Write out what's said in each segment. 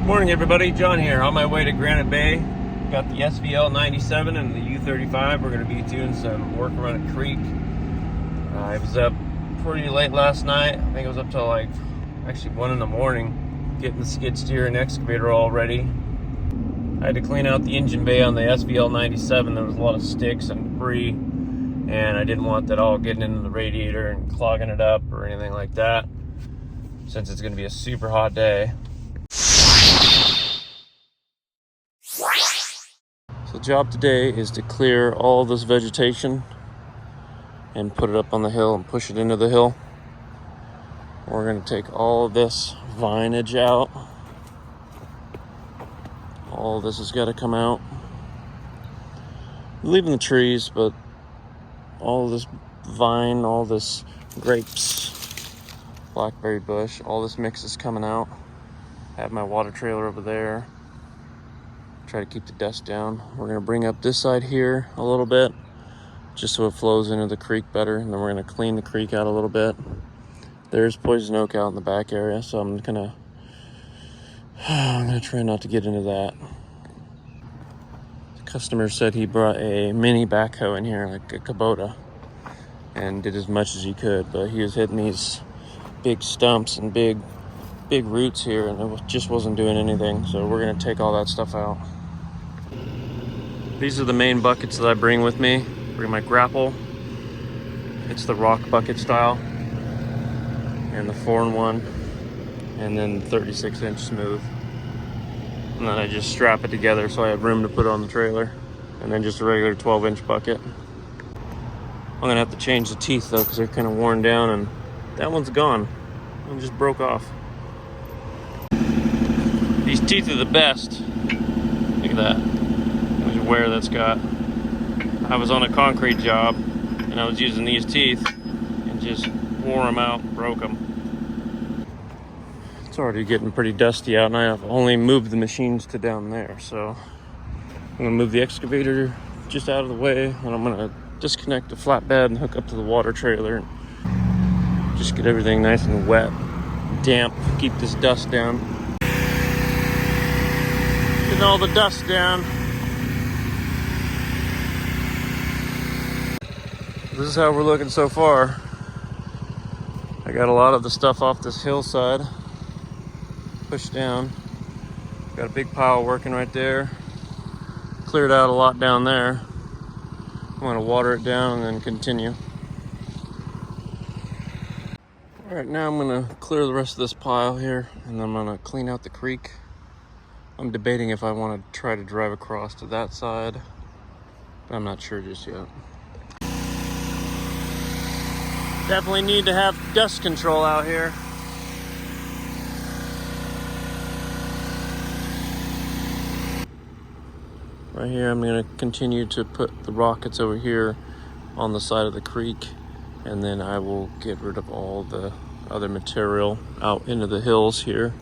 Morning everybody, John here, on my way to Granite Bay. Got the SVL 97 and the U35. We're going to be doing some work around a creek. I was up pretty late last night. I think I was up till actually 1 in the morning, getting the skid steer and excavator all ready. I had to clean out the engine bay on the SVL 97. There was a lot of sticks and debris, and I didn't want that all getting into the radiator and clogging it up or anything like that, since it's going to be a super hot day. So the job today is to clear all this vegetation and put it up on the hill and push it into the hill. We're going to take all of this vineage out. All of this has got to come out. Leaving the trees, but all of this vine, all this grapes, blackberry bush, all this mix is coming out. I have my water trailer over there. Try to keep the dust down. We're going to bring up this side here a little bit, just so it flows into the creek better, and then we're going to clean the creek out a little bit. There's poison oak out in the back area, so I'm gonna try not to get into that. The customer said he brought a mini backhoe in here, like a Kubota, and did as much as he could, but he was hitting these big stumps and big roots here, and it just wasn't doing anything. So we're gonna take all that stuff out. These are the main buckets that I bring with me. Bring my grapple. It's the rock bucket style, and the 4-in-1, and then 36-inch smooth. And then I just strap it together so I have room to put it on the trailer, and then just a regular 12-inch bucket. I'm gonna have to change the teeth though, because they're kind of worn down, and that one's gone. One just broke off. These teeth are the best. Look at that. Look at wear that's got. I was on a concrete job and I was using these teeth and just wore them out, broke them. It's already getting pretty dusty out, and I have only moved the machines to down there. So I'm gonna move the excavator just out of the way, and I'm gonna disconnect the flatbed and hook up to the water trailer and just get everything nice and wet, damp, keep this dust down. Getting all the dust down. This is how we're looking so far. I got a lot of the stuff off this hillside pushed down. Got a big pile working right there. Cleared out a lot down there. I'm gonna water it down and then continue. All right, now I'm gonna clear the rest of this pile here, and then I'm gonna clean out the creek. I'm debating if I want to try to drive across to that side, but I'm not sure just yet. Definitely need to have dust control out here. Right here, I'm going to continue to put the rockets over here on the side of the creek, and then I will get rid of all the other material out into the hills here.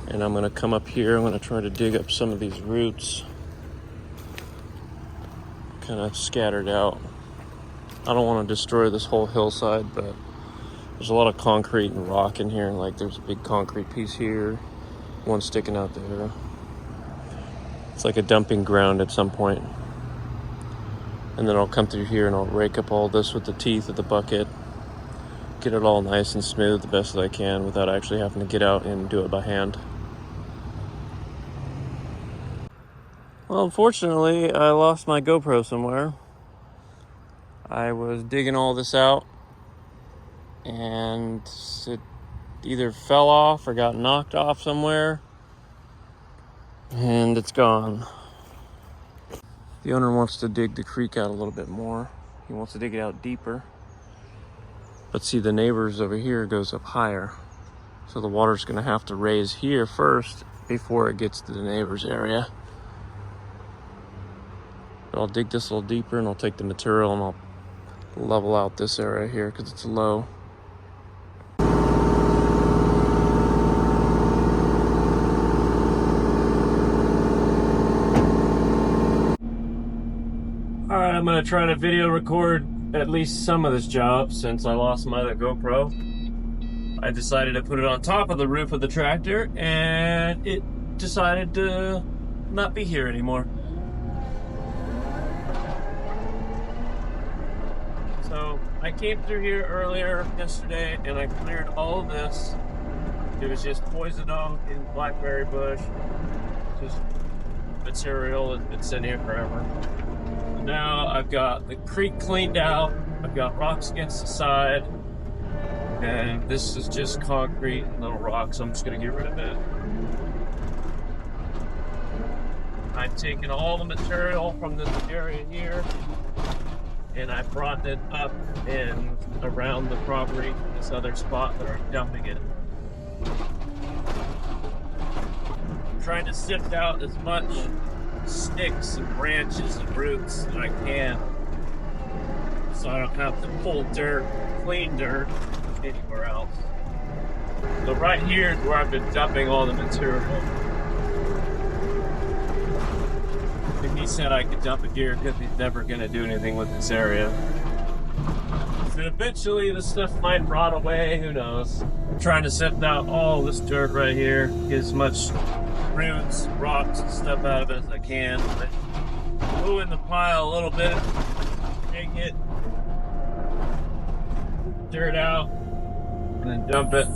And I'm going to come up here. I'm going to try to dig up some of these roots, kind of scattered out. I don't want to destroy this whole hillside, but there's a lot of concrete and rock in here. Like, there's a big concrete piece here, one sticking out there. It's like a dumping ground at some point. And then I'll come through here and I'll rake up all this with the teeth of the bucket, get it all nice and smooth the best that I can without actually having to get out and do it by hand. Well, unfortunately, I lost my GoPro somewhere. I was digging all this out, and it either fell off or got knocked off somewhere, and it's gone. The owner wants to dig the creek out a little bit more. He wants to dig it out deeper. But see, the neighbors over here goes up higher. So the water's gonna have to raise here first before it gets to the neighbor's area. But I'll dig this a little deeper, and I'll take the material and I'll level out this area here because it's low. All right, I'm gonna try to video record at least some of this job since I lost my other GoPro. I decided to put it on top of the roof of the tractor, and it decided to not be here anymore. So I came through here earlier yesterday and I cleared all of this. It was just poison oak and blackberry bush, just material that's been sitting here forever. Now I've got the creek cleaned out, I've got rocks against the side, and this is just concrete and little rocks, so I'm just going to get rid of it. I've taken all the material from this area here, and I brought it up and around the property, this other spot that I'm dumping it. I'm trying to sift out as much sticks and branches and roots that I can, so I don't have to pull dirt, clean dirt, anywhere else. So right here is where I've been dumping all the material. And he said I could dump it here because he's never going to do anything with this area. So eventually this stuff might rot away, who knows. I'm trying to sift out all this dirt right here, get as much roots, rocks, and stuff out of it as I can. Move in the pile a little bit, take it, dirt out, and then dump it.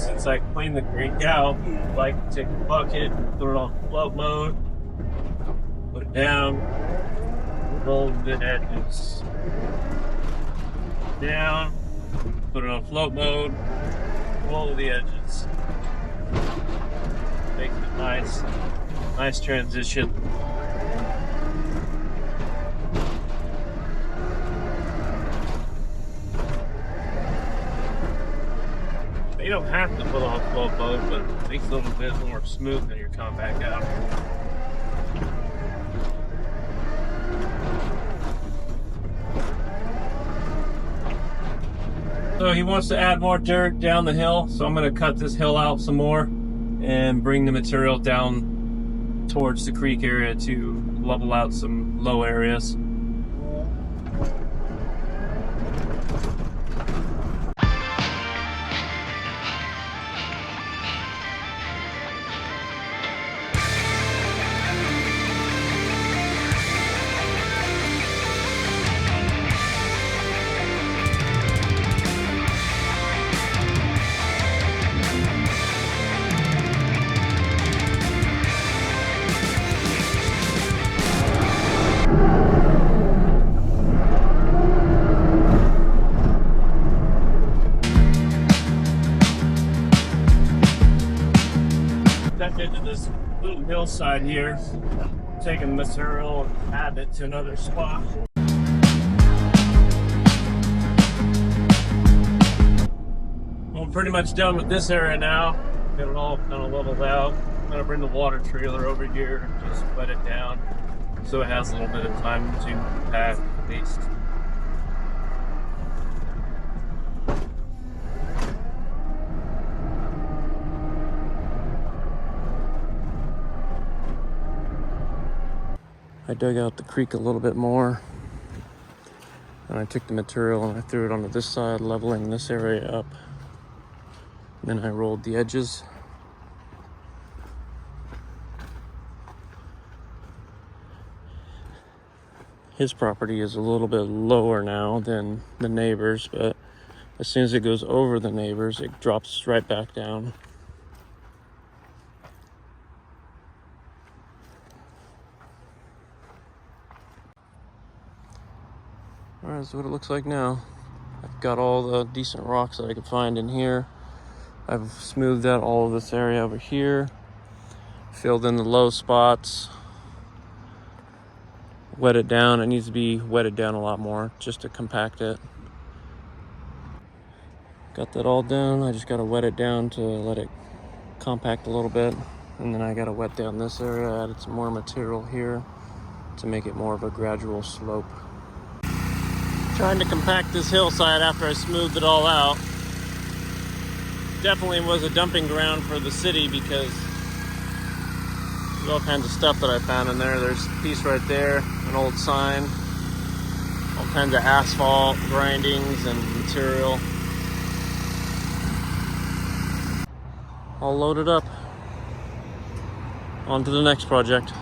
Since I cleaned the creek out, I like to take a bucket, throw it on float mode, put it down, roll the edges down, put it on float mode, roll the edges. Make it nice transition. You don't have to put on float mode, but it makes it a little bit more smooth when you're coming back out. So he wants to add more dirt down the hill, so I'm going to cut this hill out some more and bring the material down towards the creek area to level out some low areas. Into this little hillside here, taking the material and adding it to another spot. Well, I'm pretty much done with this area now. Got it all kind of leveled out. I'm going to bring the water trailer over here and just wet it down so it has a little bit of time to compact at least. I dug out the creek a little bit more, and I took the material and I threw it onto this side, leveling this area up. And then I rolled the edges. His property is a little bit lower now than the neighbors, but as soon as it goes over the neighbors, it drops right back down. Alright, that's what it looks like now. I've got all the decent rocks that I could find in here. I've smoothed out all of this area over here. Filled in the low spots. Wet it down. It needs to be wetted down a lot more just to compact it. Got that all down. I just got to wet it down to let it compact a little bit. And then I got to wet down this area. Added some more material here to make it more of a gradual slope. Trying to compact this hillside after I smoothed it all out. Definitely was a dumping ground for the city because there's all kinds of stuff that I found in there. There's a piece right there, an old sign, all kinds of asphalt grindings and material. all loaded up. On to the next project.